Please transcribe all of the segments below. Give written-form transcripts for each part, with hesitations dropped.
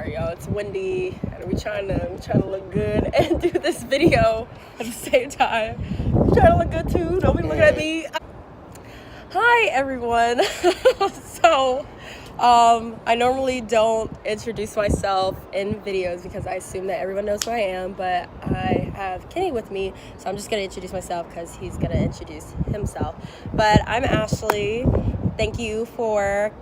Sorry, y'all. It's windy, and we're trying to look good and do this video at the same time. I'm trying to look good too. Don't be looking at me. Hi, everyone. So, I normally don't introduce myself in videos because I assume that everyone knows who I am, but I have Kenny with me, so I'm just going to introduce myself because he's going to introduce himself. But I'm Ashley. Thank you for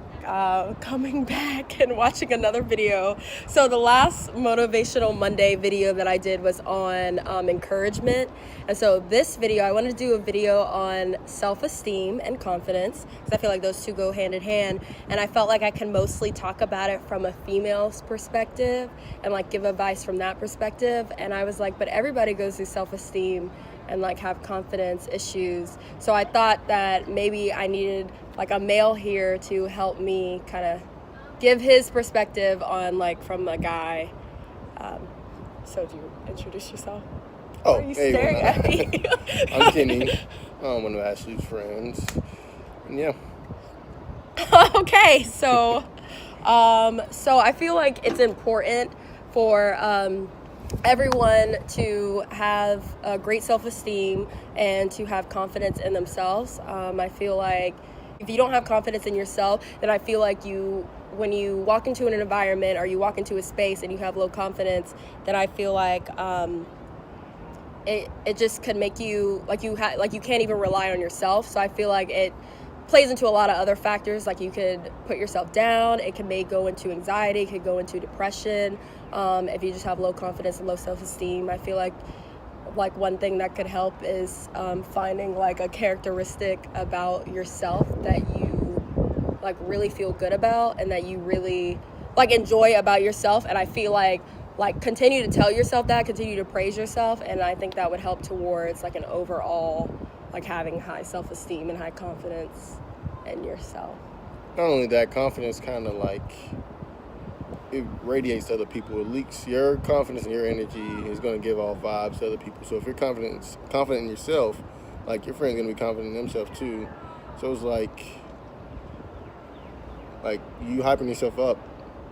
coming back and watching another video. So the last Motivational Monday video that I did was on encouragement, and so this video I wanted to do a video on self-esteem and confidence because I feel like those two go hand in hand, and I felt like I can mostly talk about it from a female's perspective and like give advice from that perspective. And I was like, but everybody goes through self-esteem and like have confidence issues, so I thought that maybe I needed like a male here to help me kind of give his perspective on like from a guy. So do you introduce yourself? Oh, Why are you staring at me? I'm Kenny. I'm one of Ashley's friends. And yeah. Okay, so I feel like it's important for everyone to have a great self-esteem and to have confidence in themselves. I feel like if you don't have confidence in yourself, then I feel like when you walk into an environment or you walk into a space and you have low confidence, then I feel like it just could make you like you can't even rely on yourself. So I feel like it plays into a lot of other factors. Like you could put yourself down. It may go into anxiety. It could go into depression. If you just have low confidence and low self-esteem, I feel like one thing that could help is finding like a characteristic about yourself that you like really feel good about and that you really like enjoy about yourself. And I feel like continue to tell yourself that, continue to praise yourself, and I think that would help towards like an overall like having high self-esteem and high confidence in yourself. Not only that, confidence kind of like it radiates to other people. It leaks your confidence and your energy is going to give off vibes to other people. So if you're confident in yourself, like your friend's going to be confident in themselves too. So it's like you hyping yourself up,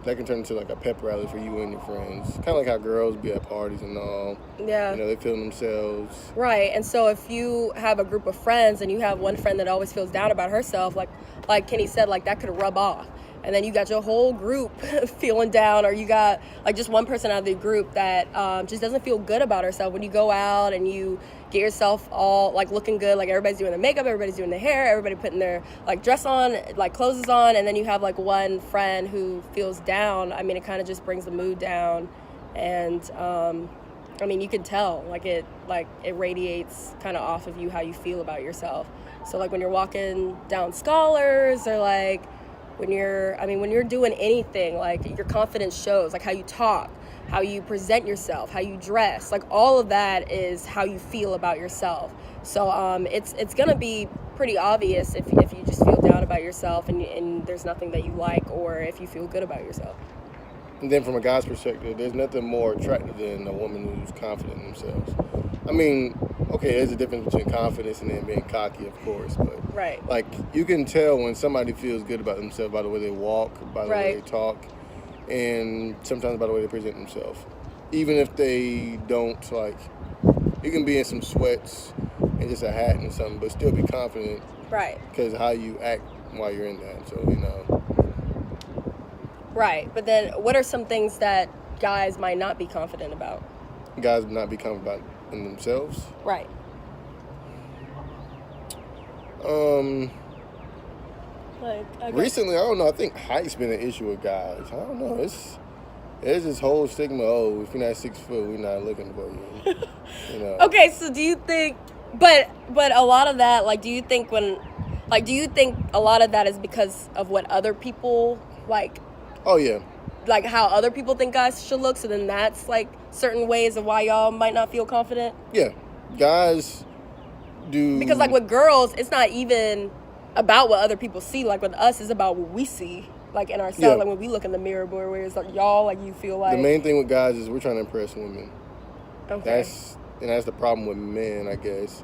that can turn into like a pep rally for you and your friends. Kind of like how girls be at parties and all. Yeah. You know, they feeling themselves. Right. And so if you have a group of friends and you have one friend that always feels down about herself, like Kenny said, like that could rub off. And then you got your whole group feeling down, or you got like just one person out of the group that just doesn't feel good about herself. When you go out and you get yourself all like looking good, like everybody's doing their makeup, everybody's doing their hair, everybody putting their like dress on, like clothes on, and then you have like one friend who feels down. I mean, it kind of just brings the mood down, and I mean, you can tell like it radiates kind of off of you how you feel about yourself. So like when you're walking down Scholars, or like when you're doing anything, like your confidence shows, like how you talk, how you present yourself, how you dress, like all of that is how you feel about yourself. So it's gonna be pretty obvious if you just feel down about yourself and there's nothing that you like, or if you feel good about yourself. And then from a guy's perspective, there's nothing more attractive than a woman who's confident in themselves. I mean, okay, there's a difference between confidence and then being cocky, of course, but right. Like you can tell when somebody feels good about themselves by the way they walk, by the way they talk, and sometimes by the way they present themselves. Even if they don't, like, you can be in some sweats and just a hat and something, but still be confident. Right. Because how you act while you're in that, so, you know. Right, but then what are some things that guys might not be confident about? Guys would not be confident about in themselves. Right. Recently, I don't know. I think height's been an issue with guys. I don't know. There's this whole stigma. Oh, if you're not 6 foot, we're not looking for you. You know. Okay, so do you think? But a lot of that, like, do you think a lot of that is because of what other people like? Oh yeah. Like how other people think guys should look. So then that's like certain ways of why y'all might not feel confident. Yeah, guys do. Because like with girls, it's not even about what other people see. Like with us, it's about what we see, like in ourselves. Yeah. Like when we look in the mirror, boy, where it's like y'all, like you feel like. The main thing with guys is we're trying to impress women. Okay. That's the problem with men, I guess.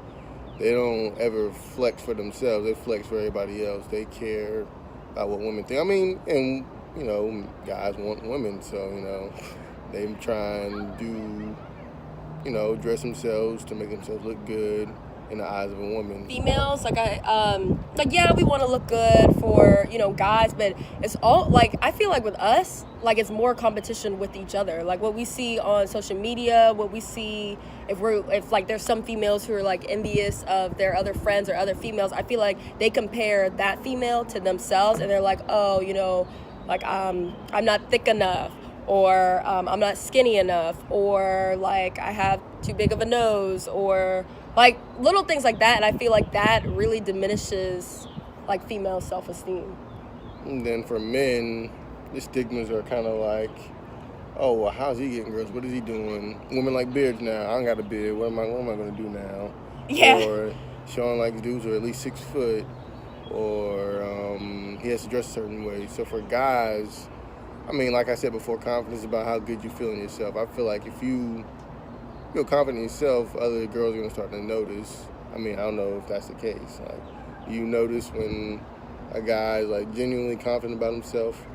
They don't ever flex for themselves. They flex for everybody else. They care about what women think. I mean, and guys want women, so they try and do, dress themselves to make themselves look good in the eyes of a woman. Females, yeah, we want to look good for, guys, but it's all, I feel like with us, it's more competition with each other. Like, what we see on social media, what we see, if there's some females who are, envious of their other friends or other females, I feel like they compare that female to themselves, and they're like, oh, I'm not thick enough, or I'm not skinny enough, or, I have too big of a nose, or... little things like that, and I feel like that really diminishes, female self-esteem. And then for men, the stigmas are kind of oh, well, how's he getting girls? What is he doing? Women like beards now. I don't got a beard. What am I going to do now? Yeah. Or Sean likes dudes who are at least 6 foot, or he has to dress a certain way. So for guys, like I said before, confidence is about how good you feel in yourself. I feel like if you feel confident in yourself, other girls are going to start to notice. I don't know if that's the case. You notice when a guy's genuinely confident about himself?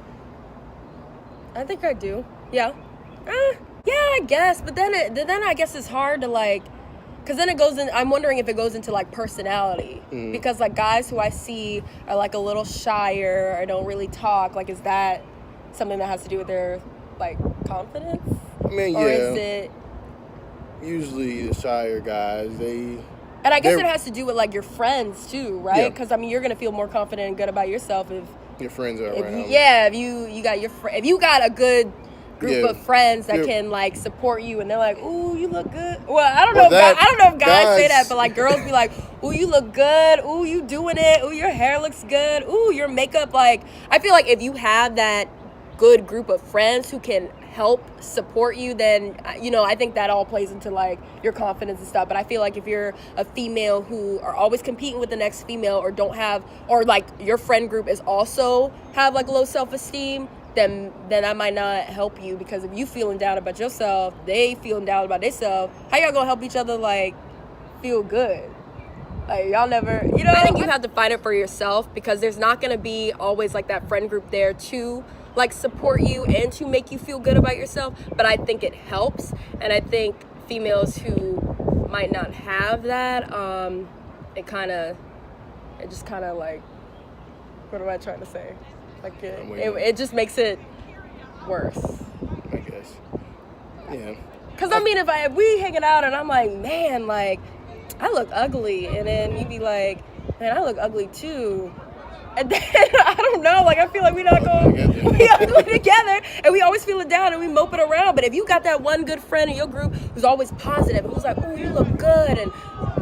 I think I do. Yeah. Yeah, I guess. But then I guess it's hard to because then it goes in. I'm wondering if it goes into personality, because guys who I see are a little shyer or don't really talk. Is that something that has to do with their confidence? Or is it? Usually the shyer guys, and I guess it has to do with your friends too, right? Because you're gonna feel more confident and good about yourself if your friends are around. If you got a good group of friends that can support you, and they're like, "Ooh, you look good." Well, I don't know if guys say that, but girls be like, "Ooh, you look good. Ooh, you doing it. Ooh, your hair looks good. Ooh, your makeup." I feel like if you have that good group of friends who can help support you, then I think that all plays into your confidence and stuff. But I feel like if you're a female who are always competing with the next female, or don't have, or your friend group is also have low self-esteem, then that might not help you, because if you feeling down about yourself, they feeling down about themselves, how y'all gonna help each other feel good? Y'all never, I think you have to find it for yourself, because there's not gonna be always that friend group there to support you and to make you feel good about yourself. But I think it helps, and I think females who might not have that, it just kind of what am I trying to say? It just makes it worse, I guess. Yeah. Because if we hanging out and I'm man, I look ugly, and then you be man, I look ugly too. And then, I don't know, I feel like we're not going to be together, and we always feel it down, and we mope it around. But if you got that one good friend in your group who's always positive, and who's oh, you look good, and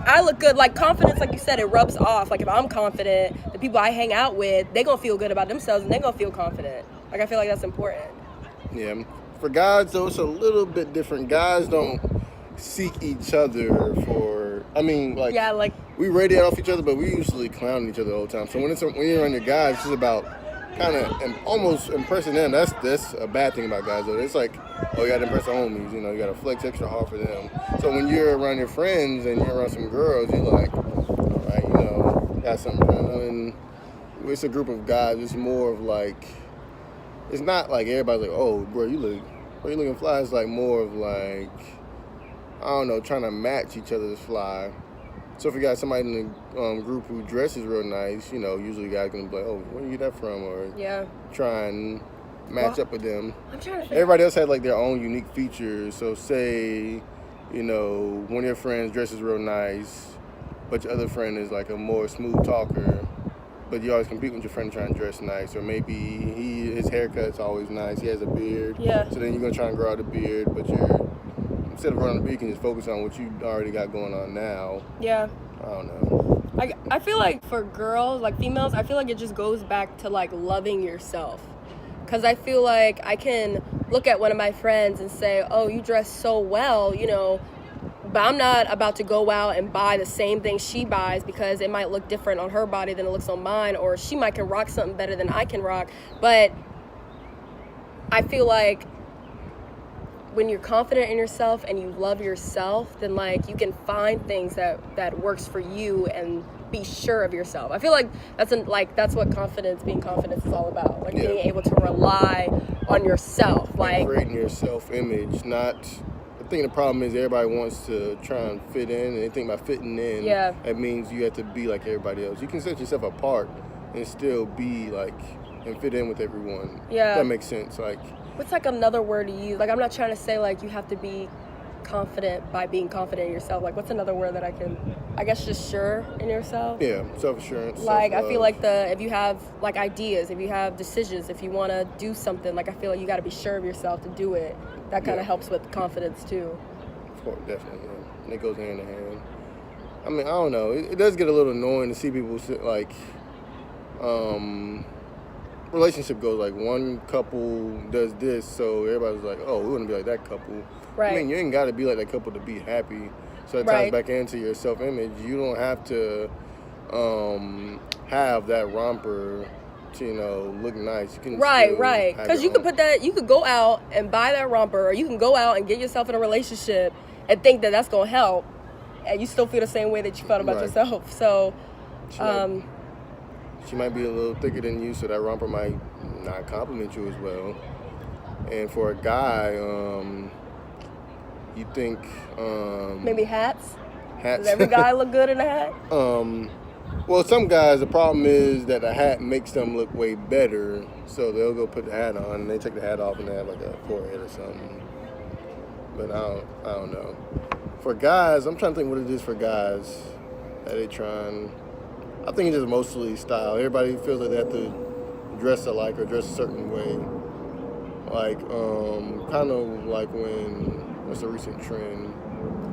I look good, confidence, you said, it rubs off. If I'm confident, the people I hang out with, they going to feel good about themselves, and they going to feel confident. I feel like that's important. Yeah. For guys, though, it's a little bit different. Guys don't seek each other for... we radiate off each other, but we usually clown each other the whole time. So when you're around your guys, it's just about kind of almost impressing them. That's a bad thing about guys, though. It's oh, you got to impress the homies. You got to flex extra hard for them. So when you're around your friends and you're around some girls, you're all right, got something going on. And it's a group of guys. It's more of it's not everybody's oh, bro, you looking fly. It's more of I don't know, trying to match each other's fly. So if you got somebody in the group who dresses real nice, usually guys gonna be oh, where you get that from? Or try and match up with them. I'm trying to Everybody else had their own unique features. So say, one of your friends dresses real nice, but your other friend is a more smooth talker, but you always compete with your friend trying to dress nice. Or maybe his haircut's always nice. He has a beard. Yeah. So then you're gonna try and grow out a beard, but instead of running the beard, you can just focus on what you already got going on now. Yeah. I don't know. I feel for girls, females, I feel it just goes back to loving yourself. Because I feel I can look at one of my friends and say, oh, you dress so well, but I'm not about to go out and buy the same thing she buys, because it might look different on her body than it looks on mine, or she might can rock something better than I can rock. But I feel when you're confident in yourself and you love yourself, then you can find things that works for you, and be sure of yourself. I feel like that's what being confident is all about. Like being able to rely on yourself, like creating your self-image. Not, I think the problem is everybody wants to try and fit in, and they think about fitting in. Yeah. That means you have to be like everybody else. You can set yourself apart and still be like and fit in with everyone. Yeah. If that makes sense. Like, what's like another word to use? Like, I'm not trying to say like you have to be confident by being confident in yourself. Like, what's another word that I guess just sure in yourself? Yeah, self-assurance. Like, I feel like if you have like ideas, if you have decisions, if you want to do something, like I feel like you got to be sure of yourself to do it. That kind of helps with confidence too. Of course, definitely. Yeah. And it goes hand in hand. I mean, I don't know. It does get a little annoying to see people like, relationship goes like one couple does this, so everybody's like, oh, we want to be like that couple. Right. I mean, you ain't got to be like that couple to be happy. So it ties back into your self-image. You don't have to have that romper to, look nice. You can right. Because you could go out and buy that romper, or you can go out and get yourself in a relationship and think that that's going to help, and you still feel the same way that you felt about yourself. So, she might be a little thicker than you, so that romper might not compliment you as well. And for a guy, you think maybe hats? Hats. Does every guy look good in a hat? Well, some guys, the problem is that the hat makes them look way better, so they'll go put the hat on, and they take the hat off, and they have like a forehead or something. But I don't know. For guys, I'm trying to think what it is for guys that they trying. I think it's just mostly style. Everybody feels like they have to dress alike or dress a certain way. Like, kind of like what's a recent trend?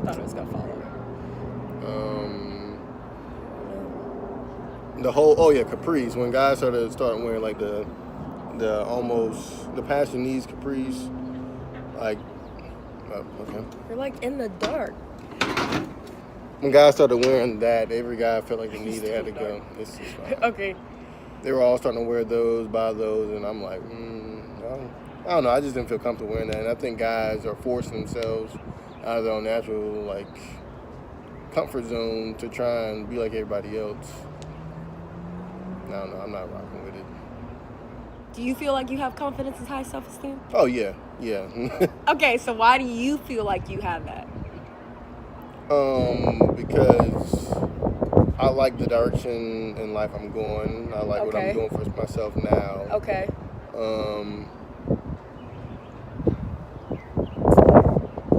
I thought it was gonna follow. Capris. When guys started wearing like the passionese capris, like, okay. You're like in the dark. When guys started wearing that, every guy felt like they had to go. It's fine. Okay. They were all starting to wear those, buy those, and I'm like, I don't know. I just didn't feel comfortable wearing that. And I think guys are forcing themselves out of their own natural, like, comfort zone to try and be like everybody else. I don't know. I'm not rocking with it. Do you feel like you have confidence and high self-esteem? Oh, yeah. Okay, so why do you feel like you have that? Because I like the direction in life I'm going. I like what I'm doing for myself now. Okay.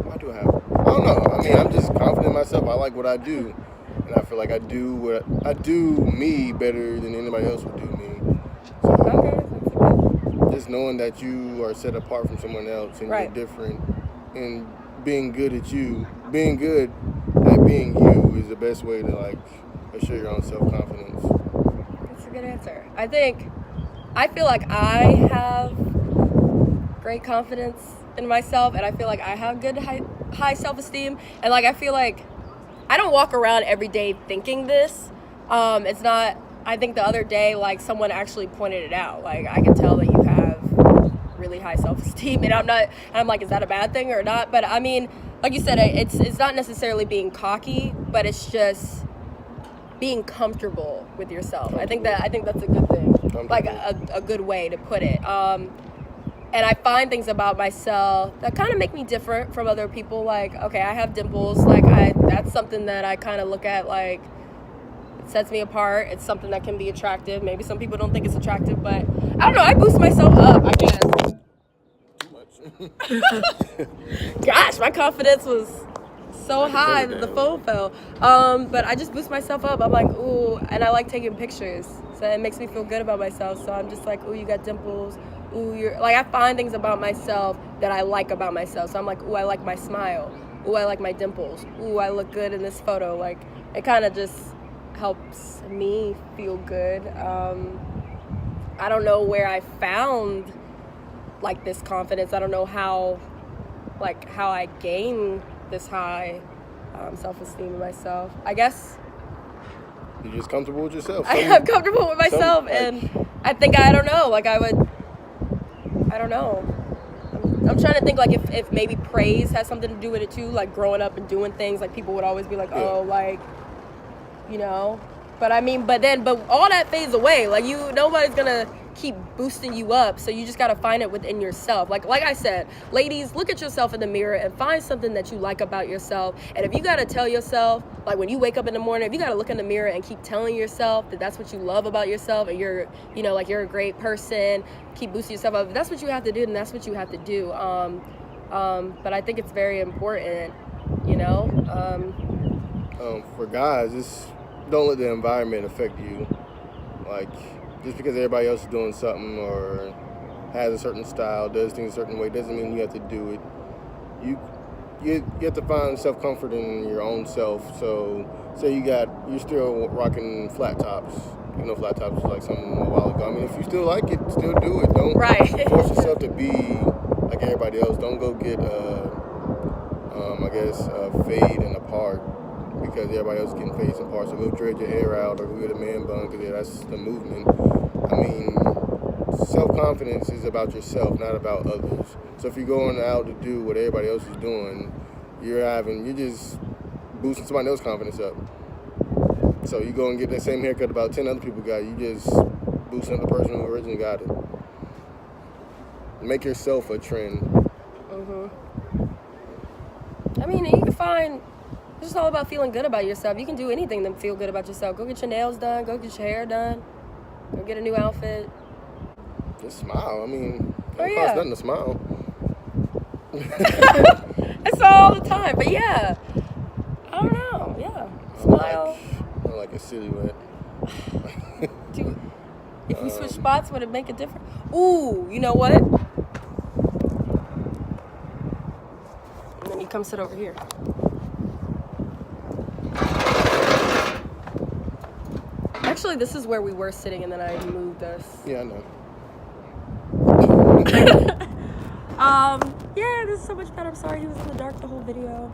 Why do I have? I don't know. I mean, I'm just confident in myself. I like what I do, and I feel like I do me better than anybody else would do me. So, okay. just knowing that you are set apart from someone else and you're different, and being good at being you is the best way to like assure your own self-confidence. That's a good answer. I feel like I have great confidence in myself, and I feel like I have good high self-esteem, and like I feel like I don't walk around every day thinking this. It's not. I think the other day, like, someone actually pointed it out. Like, I can tell that you have really high self-esteem, and I'm like, is that a bad thing or not? But I mean, like you said, it's not necessarily being cocky, but it's just being comfortable with yourself. I think that's a good thing, like a good way to put it. And I find things about myself that kind of make me different from other people. Like, okay, I have dimples. Like, that's something that I kind of look at, like, it sets me apart. It's something that can be attractive. Maybe some people don't think it's attractive, but I don't know. I boost myself up, I guess. Too much. Gosh, my confidence was so high that the phone fell. But I just boost myself up. I'm like, ooh, and I like taking pictures. So it makes me feel good about myself. So I'm just like, ooh, you got dimples. Ooh, you're like, I find things about myself that I like about myself. So I'm like, ooh, I like my smile. Ooh, I like my dimples. Ooh, I look good in this photo. Like, it kind of just helps me feel good. I don't know where I found like this confidence. I don't know how I gain this high self-esteem in myself. I guess you're just comfortable with yourself. I'm comfortable with myself, and I think I don't know. I'm trying to think, like, if maybe praise has something to do with it too. Like, growing up and doing things, like, people would always be like, oh, like, you know, But all that fades away. Like, nobody's gonna keep boosting you up. So you just gotta find it within yourself. Like I said, ladies, look at yourself in the mirror and find something that you like about yourself. And if you gotta tell yourself, like when you wake up in the morning, if you gotta look in the mirror and keep telling yourself that that's what you love about yourself, and you're a great person, keep boosting yourself up. If that's what you have to do, then that's what you have to do. But I think it's very important, For guys, don't let the environment affect you. Like, just because everybody else is doing something or has a certain style, does things a certain way, doesn't mean you have to do it. You have to find self-comfort in your own self. So, say you're still rocking flat tops. Flat tops was like something a while ago. I mean, if you still like it, still do it. Don't force yourself to be like everybody else. Don't go get a fade and a part because everybody else is getting fades and parts. So go dread your hair out or go get a man bun because that's the movement. I mean, self-confidence is about yourself, not about others. So if you're going out to do what everybody else is doing, you're just boosting somebody else's confidence up. So you go and get that same haircut about 10 other people got, you just boosting up the person who originally got it. Make yourself a trend. I mean, you can find, it's just all about feeling good about yourself. You can do anything to feel good about yourself. Go get your nails done, go get your hair done, go get a new outfit. Just smile. I mean, it costs nothing to smile. It's all the time. But yeah, I don't know. Yeah, smile. I like a silhouette. If we switch spots, would it make a difference? Ooh, you know what? And then you come sit over here. Actually, this is where we were sitting, and then I moved us. Yeah, I know. Yeah, this is so much better. I'm sorry he was in the dark the whole video.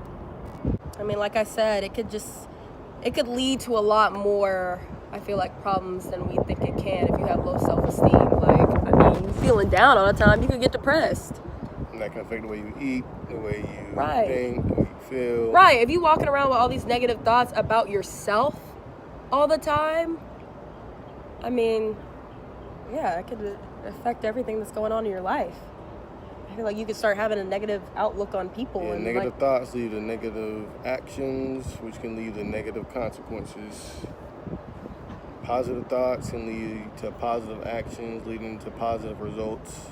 I mean, like I said, it could lead to a lot more, I feel like, problems than we think it can if you have low self-esteem. Like, I mean, feeling down all the time, you could get depressed. And that can affect the way you eat, the way you Right. think, the way you feel. Right. If you're walking around with all these negative thoughts about yourself all the time, I mean, yeah, it could affect everything that's going on in your life. I feel like you could start having a negative outlook on people. Yeah, and negative thoughts lead to negative actions, which can lead to negative consequences. Positive thoughts can lead to positive actions, leading to positive results,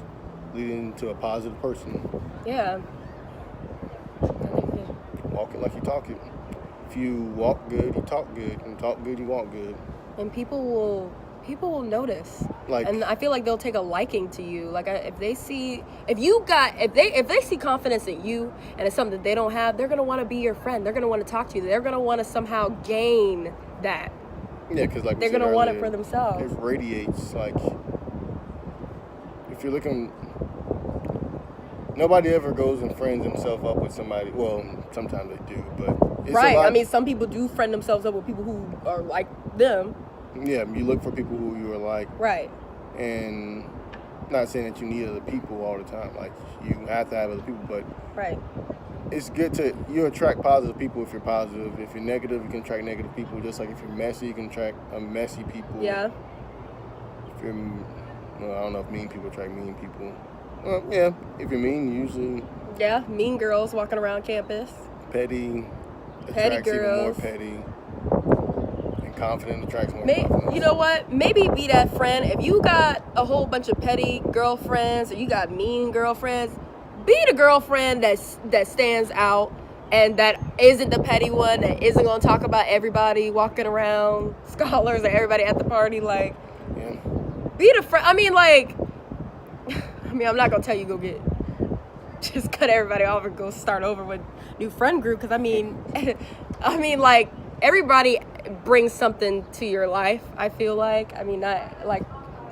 leading to a positive person. Yeah. Walk it like you talk it. If you walk good, you talk good. And talk good, you walk good. And people will notice. Like, and I feel like they'll take a liking to you. Like, if they see confidence in you and it's something that they don't have, they're gonna want to be your friend. They're gonna want to talk to you. They're gonna want to somehow gain that. Yeah, because like they're gonna want it for themselves. It radiates. Like, if you're looking, nobody ever goes and friends himself up with somebody. Well, sometimes they do, but it's right. I mean, some people do friend themselves up with people who are like them. Yeah, you look for people who you are like. Right. And not saying that you need other people all the time. Like, you have to have other people, but right. It's good you attract positive people if you're positive. If you're negative, you can attract negative people. Just like if you're messy, you can attract messy people. Yeah. If you're, I don't know if mean people attract mean people. Well, yeah, if you're mean, usually. Yeah, mean girls walking around campus. Petty attracts girls. even more petty. Confident attracts more confidence. You know what? Maybe be that friend. If you got a whole bunch of petty girlfriends or you got mean girlfriends, be the girlfriend that stands out and that isn't the petty one, that isn't going to talk about everybody walking around, scholars or everybody at the party. Like, yeah. Be the friend. I mean, I'm not going to tell you just cut everybody off and go start over with new friend group. Because, like, everybody brings something to your life, I feel like. I mean, not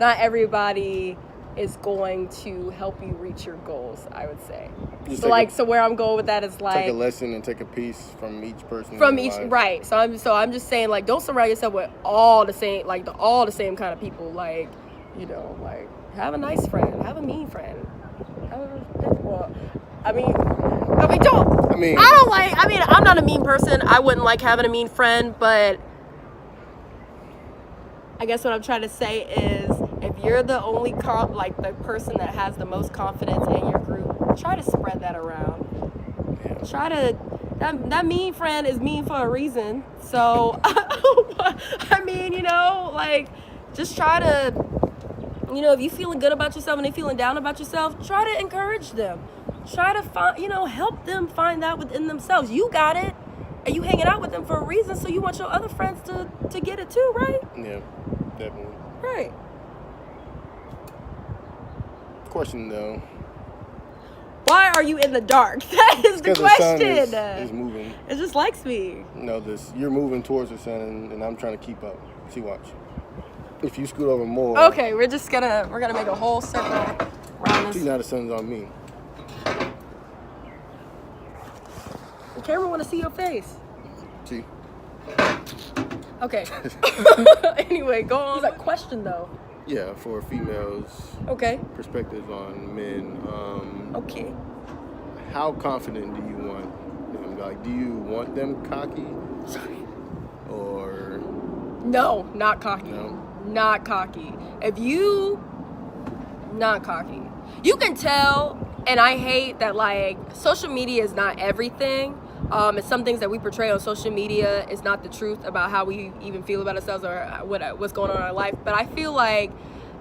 everybody is going to help you reach your goals, I would say. So where I'm going with that is like take a lesson and take a piece from each person. From each life. Right. So I'm just saying, like, don't surround yourself with all the same kind of people. Like, like, have a nice friend, have a mean friend. I'm not a mean person. I wouldn't like having a mean friend, but I guess what I'm trying to say is, if you're the only the person that has the most confidence in your group, try to spread that around. Yeah. Try to that mean friend is mean for a reason. So I mean, just try to, if you feeling good about yourself and they feeling down about yourself, try to encourage them. Try to find, help them find that within themselves. You got it, and you hanging out with them for a reason, so you want your other friends to get it too, right? Yeah, definitely. Right. Question though. Why are you in the dark? That is the question. The sun is moving. It just likes me. No, you're moving towards the sun, and I'm trying to keep up. See, watch. If you scoot over more. Okay, we're gonna make a whole circle around this. See, now the sun's on me. The camera want to see your face. See. Okay. Anyway, go on. That question though. Yeah, for females. Okay. Perspectives on men. Okay. How confident do you want them? Like, do you want them cocky? Or no, not cocky. No. Not cocky. Not cocky. You can tell, and I hate that social media is not everything. And some things that we portray on social media is not the truth about how we even feel about ourselves or what's going on in our life. But I feel like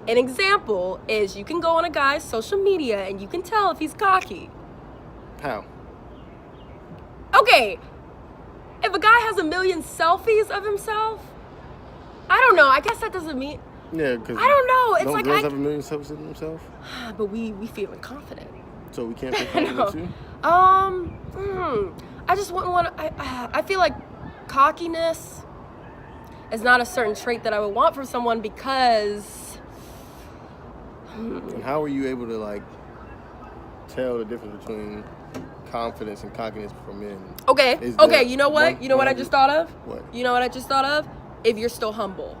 an example is you can go on a guy's social media and you can tell if he's cocky. How? Okay, if a guy has 1 million selfies of himself, I don't know. I guess that doesn't mean. Yeah, because I don't know. It's don't girls have 1 million selfies of themselves? But we feeling confident. So we can't feel confident too? I just wouldn't want to. I feel like cockiness is not a certain trait that I would want from someone because. And how are you able to tell the difference between confidence and cockiness for men? Okay. You know what? I just thought of? What? You know what I just thought of? If you're still humble.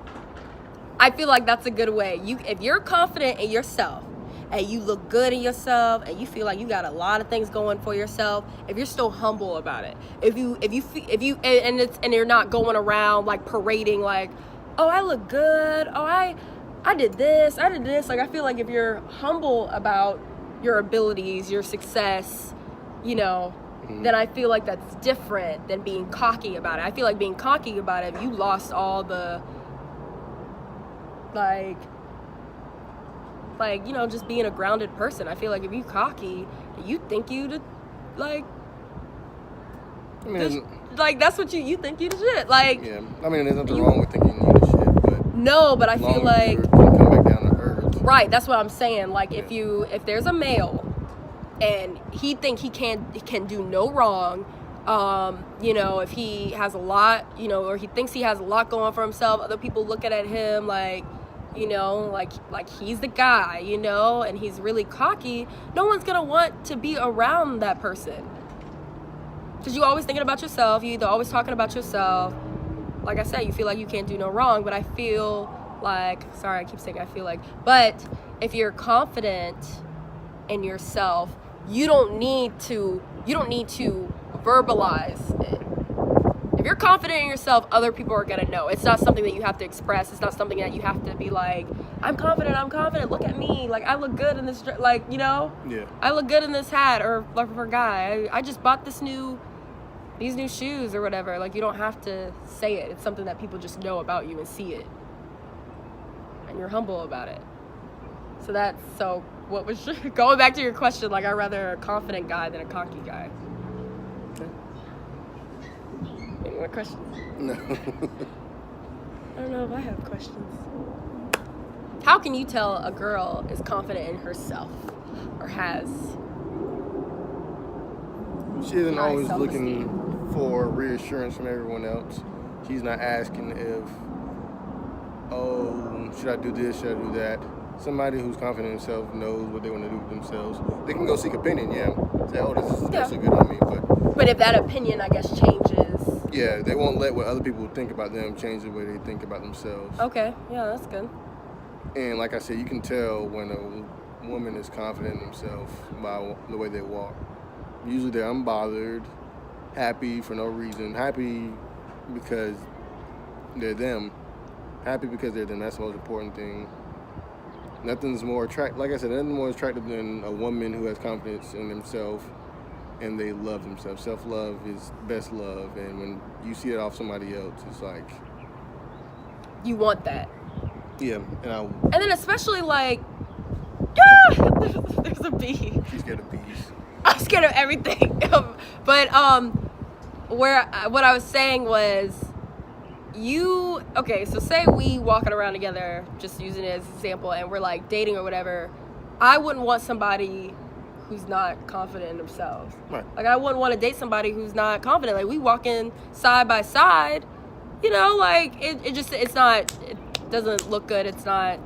I feel like that's a good way. If you're confident in yourself and you look good in yourself and you feel like you got a lot of things going for yourself, if you're still humble about it, if you and you're not going around parading oh, I look good, oh, I did this, I feel like if you're humble about your abilities, your success, then I feel like that's different than being cocky about it. I feel like being cocky about it, you lost all the just being a grounded person. I feel like if you cocky, you think you that's what you think you the shit. Yeah, I mean, there's nothing wrong with thinking you the shit, but no, but I feel like come back down to earth. Right, that's what I'm saying. If there's a male and he think he can do no wrong, if he has a lot, or he thinks he has a lot going for himself, other people looking at him like he's the guy, and he's really cocky, no one's gonna want to be around that person. Because you're always thinking about yourself, you're either always talking about yourself. Like I said, you feel like you can't do no wrong, but I feel sorry, I keep saying I feel like, but if you're confident in yourself, you don't need to verbalize it. If you're confident in yourself, other people are gonna know. It's not something that you have to express. It's not something that you have to be I'm confident, look at me, I look good in this, Yeah. I look good in this hat, or for a guy, I just bought these new shoes or whatever. You don't have to say it. It's something that people just know about you and see it. And you're humble about it. So what was going back to your question, I'd rather a confident guy than a cocky guy. Okay. Any more questions? No. I don't know if I have questions. How can you tell a girl is confident in herself or has? She isn't always self-esteem. looking for reassurance from everyone else. She's not asking should I do this, should I do that? Somebody who's confident in themselves knows what they want to do with themselves. They can go seek opinion, yeah. Say, this is good on me, but if that opinion, I guess, changes. Yeah, they won't let what other people think about them change the way they think about themselves. Okay, yeah, that's good. And like I said, you can tell when a woman is confident in themselves by the way they walk. Usually they're unbothered, happy for no reason, happy because they're them, happy because they're them. That's the most important thing. Nothing's more attractive. Like I said, nothing more attractive than a woman who has confidence in themselves and they love themselves. Self-love is best love, and when you see it off somebody else, it's like you want that. Yeah, and then especially like, there's a bee. She's scared of bees. I'm scared of everything. But what I was saying was, so say we walking around together, just using it as an example, and we're like dating or whatever. I wouldn't want somebody who's not confident in themselves. Right. Like, I wouldn't want to date somebody who's not confident. Like, we walking side by side, you know, like it doesn't look good. It's not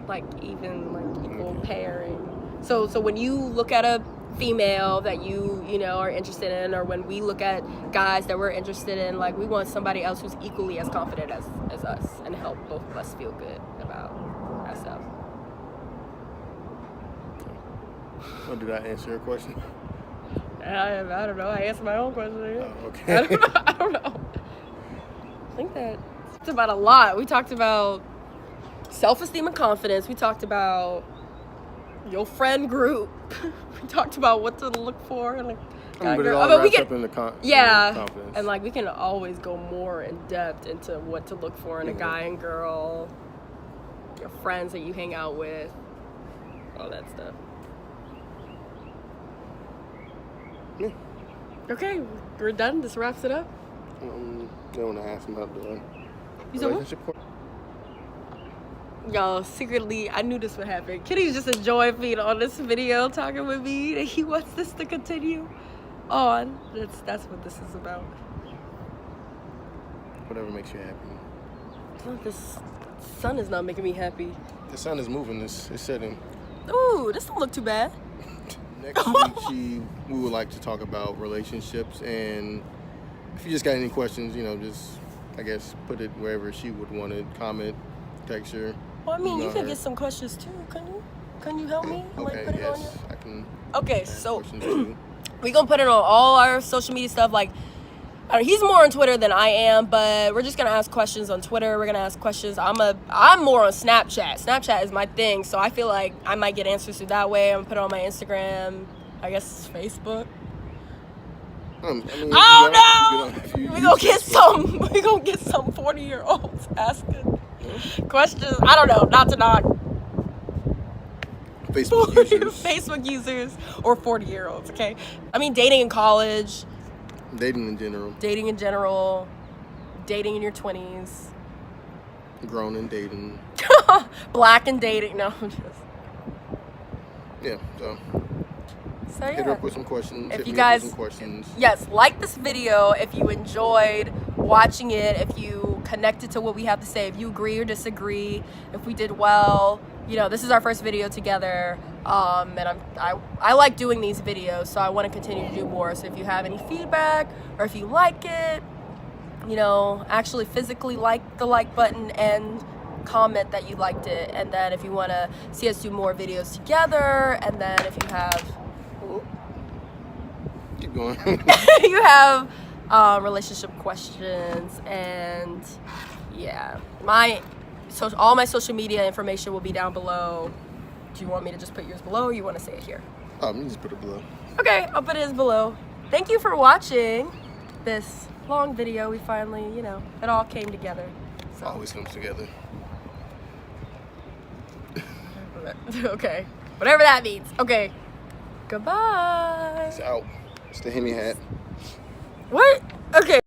like even like equal pairing. So when you look at a female that you know are interested in, or when we look at guys that we're interested in, like, we want somebody else who's equally as confident as us and help both of us feel good about ourselves. Oh, did I answer your question? I don't know. I answered my own question. Oh, okay. I don't know. I think that talked about a lot. We talked about self-esteem and confidence. We talked about your friend group. We talked about what to look for, and like, but it all wraps up in the confidence. And like, we can always go more in depth into what to look for in a guy and girl, your friends that you hang out with, all that stuff. Yeah. Okay, we're done. This wraps it up. I want to ask him about the relationship. Y'all, secretly, I knew this would happen. Kitty's just enjoying being on this video, talking with me, and he wants this to continue on. That's what this is about. Whatever makes you happy. Oh, this sun is not making me happy. The sun is moving. It's setting. Ooh, this don't look too bad. Next week, we would like to talk about relationships, and if you just got any questions, you know, just, I guess, put it wherever she would want it. Comment, text her. Well, I mean, you can get some questions too, can you? Can you help me? Okay, put it on yes, I can. Okay, so we're going to put it on all our social media stuff. Like, he's more on Twitter than I am, but we're just going to ask questions on Twitter. We're going to ask questions. I'm more on Snapchat. Snapchat is my thing, so I feel like I might get answers through that way. I'm going to put it on my Instagram. I guess Facebook. I mean, oh, no! We're going to get some 40-year-olds asking questions. I don't know, not to knock Facebook users or 40-years-olds, okay? I mean, dating in college. Dating in general. Dating in your 20s. Grown and dating. Black and dating. No, I'm just... Yeah, so yeah. Hit her up with some questions. If you guys, yes, like this video if you enjoyed watching it, if you connected to what we have to say, if you agree or disagree, if we did well. You know, this is our first video together, and I like doing these videos, so I want to continue to do more. So if you have any feedback, or if you like it, you know, actually physically like the like button and comment that you liked it. And then if you want to see us do more videos together, and then if you have... Keep going. you have relationship questions, and yeah, all my social media information will be down below. Do you want me to just put yours below, or you want to say it here? You just put it below. Okay, I'll put it below. Thank you for watching this long video. We finally, you know, it all came together. So. Always comes together. Okay, whatever that means. Okay, goodbye. It's out. It's the Hemi hat. What? Okay.